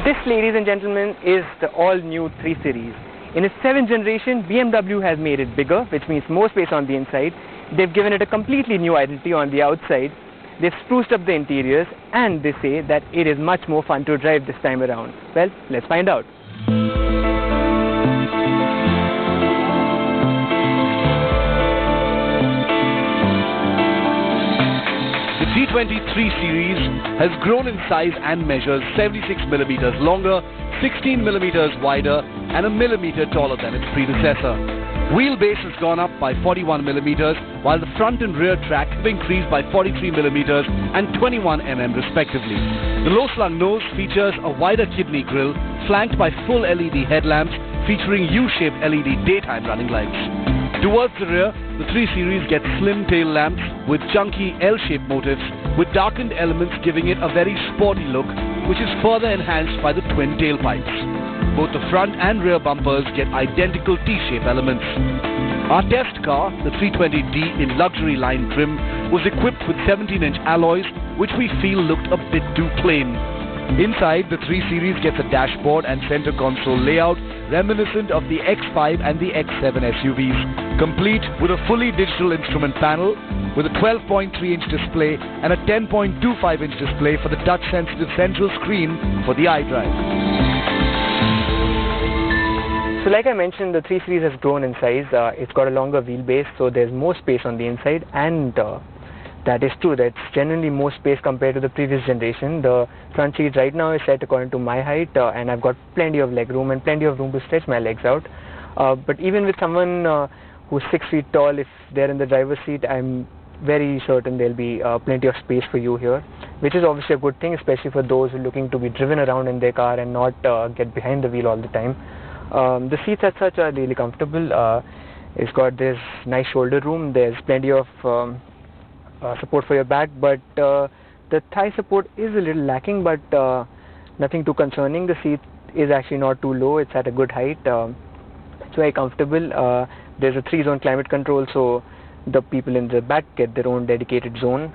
This, ladies and gentlemen, is the all-new 3 Series. In its 7th generation, BMW has made it bigger, which means more space on the inside. They've given it a completely new identity on the outside. They've spruced up the interiors, and they say that it is much more fun to drive this time around. Well, let's find out. The 323 Series has grown in size and measures 76mm longer, 16mm wider, and a millimeter taller than its predecessor. Wheelbase has gone up by 41mm, while the front and rear track have increased by 43mm and 21mm respectively. The low-slung nose features a wider kidney grille, flanked by full LED headlamps featuring U-shaped LED daytime running lights. Towards the rear, the 3 Series gets slim tail lamps with chunky L-shaped motifs, with darkened elements giving it a very sporty look, which is further enhanced by the twin tailpipes. Both the front and rear bumpers get identical T-shape elements. Our test car, the 320D in luxury line trim, was equipped with 17-inch alloys, which we feel looked a bit too plain. Inside, the 3 Series gets a dashboard and center console layout reminiscent of the X5 and the X7 SUVs, complete with a fully digital instrument panel with a 12.3-inch display and a 10.25-inch display for the touch-sensitive central screen for the iDrive. So like I mentioned, the 3 Series has grown in size. It's got a longer wheelbase, so there's more space on the inside, and that is true. That's genuinely more space compared to the previous generation. The front seat right now is set according to my height, and I've got plenty of leg room and plenty of room to stretch my legs out. But even with someone who's 6 feet tall, if they're in the driver's seat, I'm very certain there'll be plenty of space for you here, which is obviously a good thing, especially for those who are looking to be driven around in their car and not get behind the wheel all the time. The seats as such are really comfortable. It's got this nice shoulder room. There's plenty of support for your back, but the thigh support is a little lacking, but nothing too concerning. The seat is actually not too low. It's at a good height. It's very comfortable. There's a 3-zone climate control, so the people in the back get their own dedicated zone.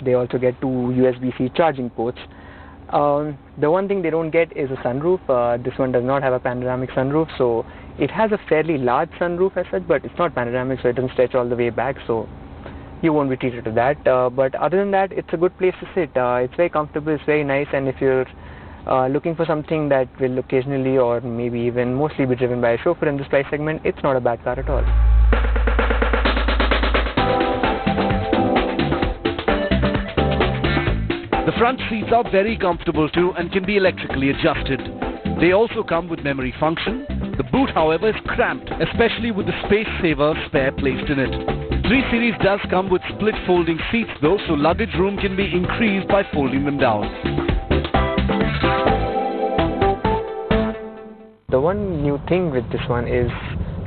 They also get 2 USB-C charging ports. The one thing they don't get is a sunroof. This one does not have a panoramic sunroof, so it has a fairly large sunroof as such, but it's not panoramic, so it doesn't stretch all the way back, so you won't be treated to that. But other than that, it's a good place to sit. It's very comfortable, it's very nice, and if you're looking for something that will occasionally or maybe even mostly be driven by a chauffeur in this price segment, it's not a bad car at all. The front seats are very comfortable too and can be electrically adjusted. They also come with memory function. The boot, however, is cramped, especially with the space saver spare placed in it. 3 Series does come with split folding seats though, so luggage room can be increased by folding them down. The one new thing with this one is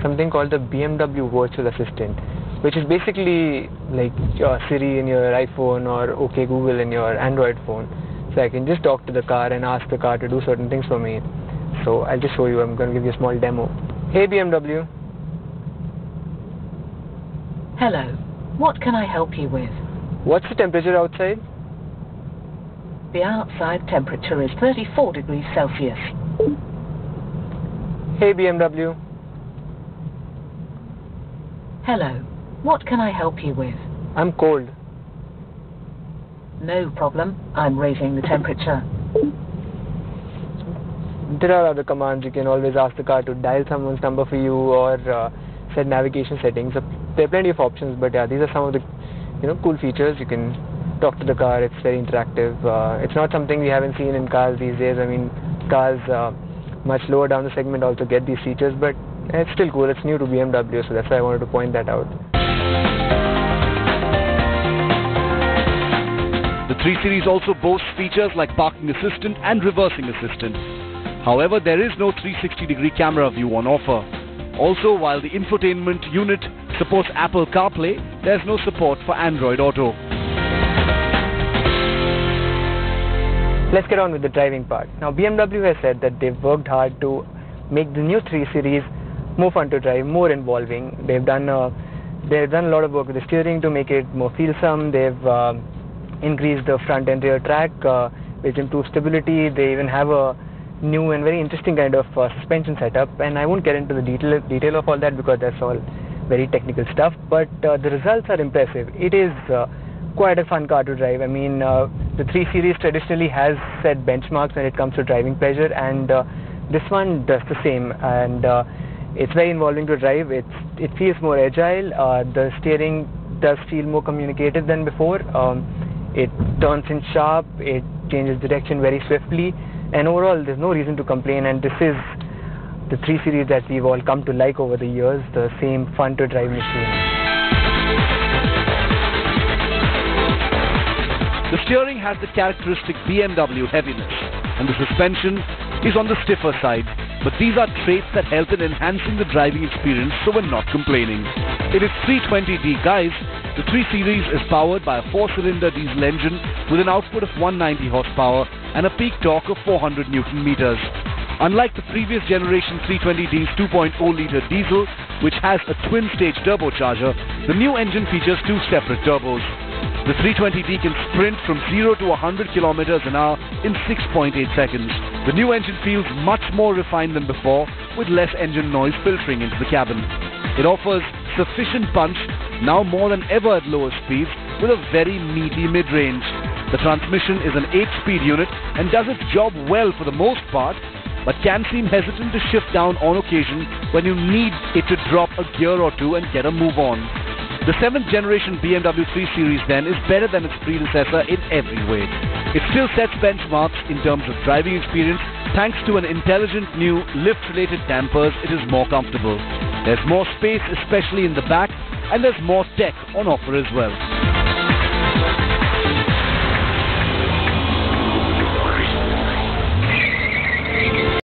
something called the BMW Virtual Assistant, which is basically like Siri in your iPhone or OK Google in your Android phone. So I can just talk to the car and ask the car to do certain things for me. So I'll just show you. I'm going to give you a small demo. Hey BMW. Hello. What can I help you with? What's the temperature outside? The outside temperature is 34 degrees Celsius. Hey BMW. Hello. What can I help you with? I'm cold. No problem. I'm raising the temperature. There are other commands. You can always ask the car to dial someone's number for you or set navigation settings. There are plenty of options, but yeah, these are some of the cool features. You can talk to the car. It's very interactive. It's not something we haven't seen in cars these days. I mean, cars much lower down the segment also get these features, but it's still cool. It's new to BMW, so that's why I wanted to point that out. The 3 Series also boasts features like parking assistant and reversing assistant. However, there is no 360-degree camera view on offer. Also, while the infotainment unit supports Apple CarPlay, there's no support for Android Auto. Let's get on with the driving part. Now, BMW has said that they've worked hard to make the new 3 Series more fun to drive, more involving. They've done a lot of work with the steering to make it more feelsome. They've increased the front and rear track, which improves stability. They even have a new and very interesting kind of suspension setup, and I won't get into the detail of all that because that's all very technical stuff, but the results are impressive. It is quite a fun car to drive. I mean, the 3 Series traditionally has set benchmarks when it comes to driving pleasure, and this one does the same, and it's very involving to drive. It feels more agile. The steering does feel more communicative than before. It turns in sharp, it changes direction very swiftly, and overall there's no reason to complain, and this is the 3 Series that we've all come to like over the years, the same fun to drive machine. The steering has the characteristic BMW heaviness, and the suspension is on the stiffer side, but these are traits that help in enhancing the driving experience, so we're not complaining. It is 320D, guys. The 3 Series is powered by a 4-cylinder diesel engine with an output of 190 horsepower and a peak torque of 400 Newton meters. Unlike the previous generation 320D's 2.0-liter diesel, which has a twin-stage turbocharger, the new engine features 2 separate turbos. The 320D can sprint from 0 to 100 kilometers an hour in 6.8 seconds. The new engine feels much more refined than before, with less engine noise filtering into the cabin. It offers sufficient punch, now more than ever at lower speeds, with a very meaty mid-range. The transmission is an 8-speed unit and does its job well for the most part, but can seem hesitant to shift down on occasion when you need it to drop a gear or two and get a move on. The 7th generation BMW 3 Series then is better than its predecessor in every way. It still sets benchmarks in terms of driving experience. Thanks to an intelligent new lift-related dampers, it is more comfortable. There's more space, especially in the back, and there's more tech on offer as well.